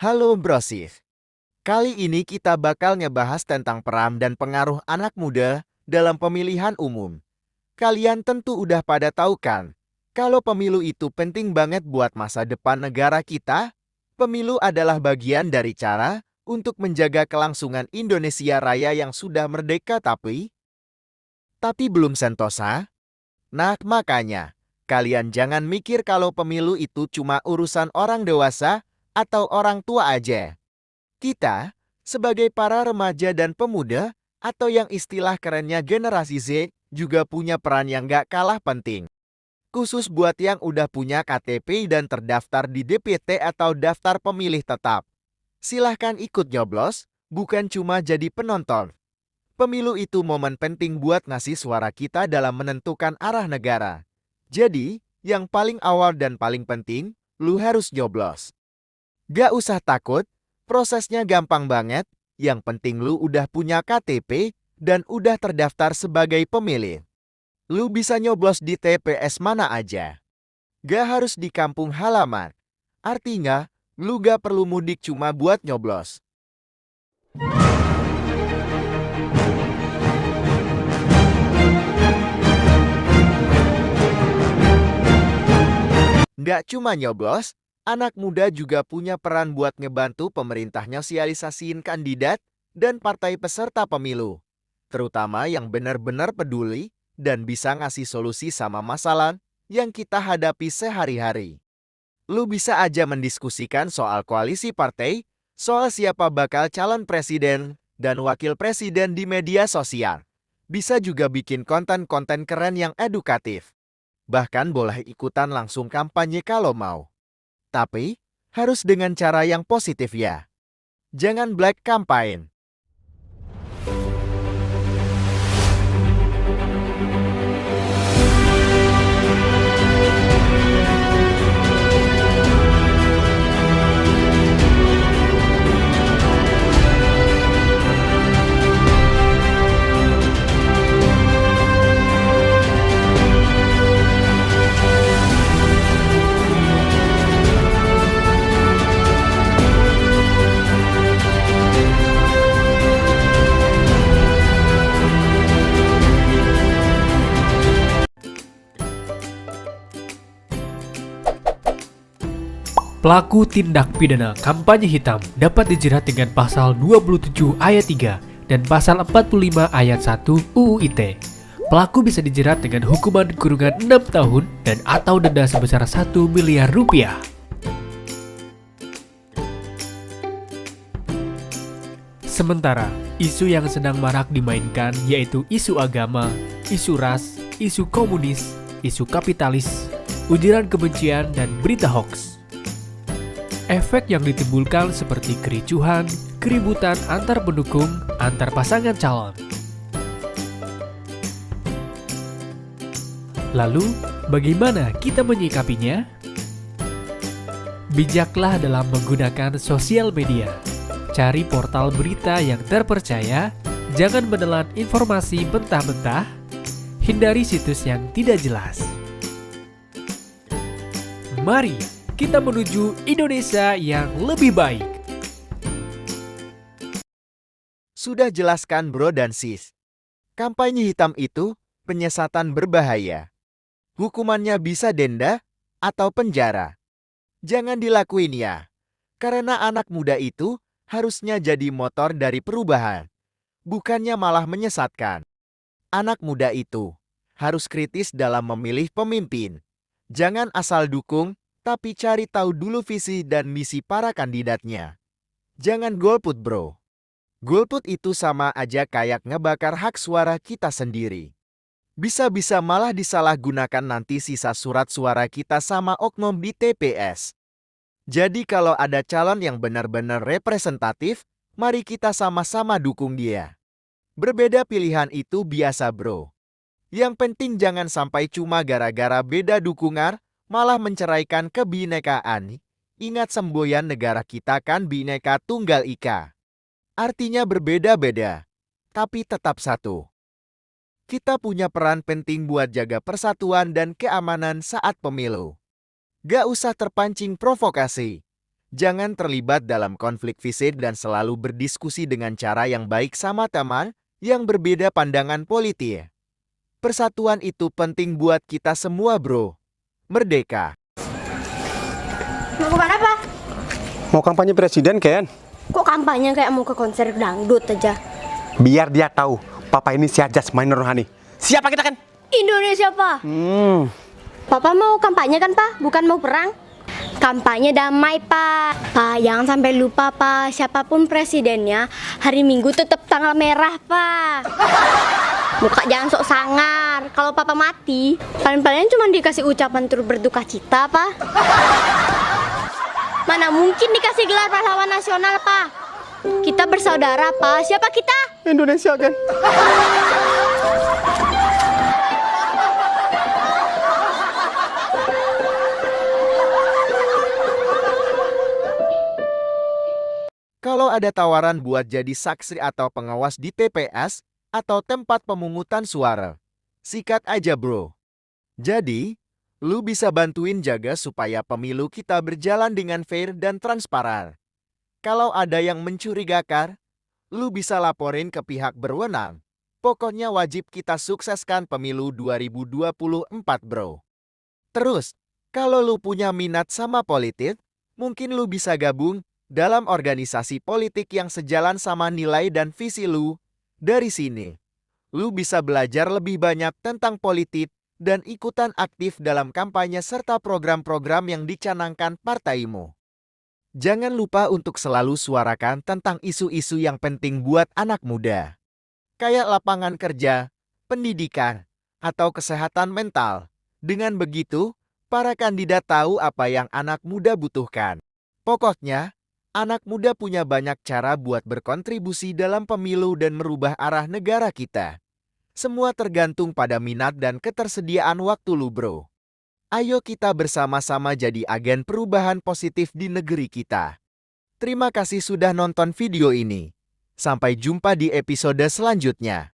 Halo Brosif, kali ini kita bakal ngebahas tentang peran dan pengaruh anak muda dalam pemilihan umum. Kalian tentu udah pada tahu kan, kalau pemilu itu penting banget buat masa depan negara kita. Pemilu adalah bagian dari cara untuk menjaga kelangsungan Indonesia Raya yang sudah merdeka tapi belum sentosa. Nah, makanya, kalian jangan mikir kalau pemilu itu cuma urusan orang dewasa atau orang tua aja. Kita, sebagai para remaja dan pemuda, atau yang istilah kerennya generasi Z, juga punya peran yang gak kalah penting. Khusus buat yang udah punya KTP dan terdaftar di DPT atau daftar pemilih tetap. Silahkan ikut nyoblos, bukan cuma jadi penonton. Pemilu itu momen penting buat ngasih suara kita dalam menentukan arah negara. Jadi, yang paling awal dan paling penting, lu harus nyoblos. Gak usah takut, prosesnya gampang banget. Yang penting lu udah punya KTP dan udah terdaftar sebagai pemilih. Lu bisa nyoblos di TPS mana aja. Gak harus di kampung halaman. Artinya, lu gak perlu mudik cuma buat nyoblos. Nggak cuma nyoblos, anak muda juga punya peran buat ngebantu pemerintah nyosialisasiin kandidat dan partai peserta pemilu. Terutama yang benar-benar peduli dan bisa ngasih solusi sama masalah yang kita hadapi sehari-hari. Lu bisa aja mendiskusikan soal koalisi partai, soal siapa bakal calon presiden dan wakil presiden di media sosial. Bisa juga bikin konten-konten keren yang edukatif. Bahkan boleh ikutan langsung kampanye kalau mau. Tapi, harus dengan cara yang positif ya. Jangan black campaign. Pelaku tindak pidana kampanye hitam dapat dijerat dengan pasal 27 ayat 3 dan pasal 45 ayat 1 UU ITE. Pelaku bisa dijerat dengan hukuman kurungan 6 tahun dan atau denda sebesar 1 miliar rupiah. Sementara, isu yang sedang marak dimainkan yaitu isu agama, isu ras, isu komunis, isu kapitalis, ujaran kebencian, dan berita hoaks. Efek yang ditimbulkan seperti kericuhan, keributan antar pendukung, antar pasangan calon. Lalu, bagaimana kita menyikapinya? Bijaklah dalam menggunakan sosial media. Cari portal berita yang terpercaya, jangan menelan informasi mentah-mentah, hindari situs yang tidak jelas. Mari kita menuju Indonesia yang lebih baik. Sudah jelaskan bro dan sis. Kampanye hitam itu penyesatan berbahaya. Hukumannya bisa denda atau penjara. Jangan dilakuin ya. Karena anak muda itu harusnya jadi motor dari perubahan. Bukannya malah menyesatkan. Anak muda itu harus kritis dalam memilih pemimpin. Jangan asal dukung, tapi cari tahu dulu visi dan misi para kandidatnya. Jangan golput bro. Golput itu sama aja kayak ngebakar hak suara kita sendiri. Bisa-bisa malah disalahgunakan nanti sisa surat suara kita sama oknum di TPS. Jadi kalau ada calon yang benar-benar representatif, mari kita sama-sama dukung dia. Berbeda pilihan itu biasa bro. Yang penting jangan sampai cuma gara-gara beda dukungan, malah menceraikan kebinekaan. Ingat semboyan negara kita kan Bhinneka Tunggal Ika. Artinya berbeda-beda, tapi tetap satu. Kita punya peran penting buat jaga persatuan dan keamanan saat pemilu. Gak usah terpancing provokasi. Jangan terlibat dalam konflik fisik dan selalu berdiskusi dengan cara yang baik sama teman yang berbeda pandangan politik. Persatuan itu penting buat kita semua, bro. Merdeka! Mau kemana, Pak? Mau kampanye presiden, Ken? Kok kampanye kayak mau ke konser dangdut aja? Biar dia tahu, Papa ini si Jasmine rohani. Siapa kita, Ken? Indonesia, Pak. Papa mau kampanye kan, Pak? Bukan mau perang? Kampanye damai, Pak. Pak, jangan sampai lupa, Pak. Siapapun presidennya, hari Minggu tetap tanggal merah, Pak. Muka jangan sok sangar. Kalau Papa mati, paling-paling cuma dikasih ucapan turut berduka cita, Pak. Mana mungkin dikasih gelar pahlawan nasional, Pak? Kita bersaudara, Pak. Siapa kita? Indonesia, Ken. Kalau ada tawaran buat jadi saksi atau pengawas di TPS atau tempat pemungutan suara, sikat aja, bro. Jadi, lu bisa bantuin jaga supaya pemilu kita berjalan dengan fair dan transparan. Kalau ada yang mencurigakan, lu bisa laporin ke pihak berwenang. Pokoknya wajib kita sukseskan pemilu 2024, bro. Terus, kalau lu punya minat sama politik, mungkin lu bisa gabung dalam organisasi politik yang sejalan sama nilai dan visi lu. Dari sini, lu bisa belajar lebih banyak tentang politik dan ikutan aktif dalam kampanye serta program-program yang dicanangkan partaimu. Jangan lupa untuk selalu suarakan tentang isu-isu yang penting buat anak muda. Kayak lapangan kerja, pendidikan, atau kesehatan mental. Dengan begitu, para kandidat tahu apa yang anak muda butuhkan. Pokoknya, anak muda punya banyak cara buat berkontribusi dalam pemilu dan merubah arah negara kita. Semua tergantung pada minat dan ketersediaan waktu lu, bro. Ayo kita bersama-sama jadi agen perubahan positif di negeri kita. Terima kasih sudah nonton video ini. Sampai jumpa di episode selanjutnya.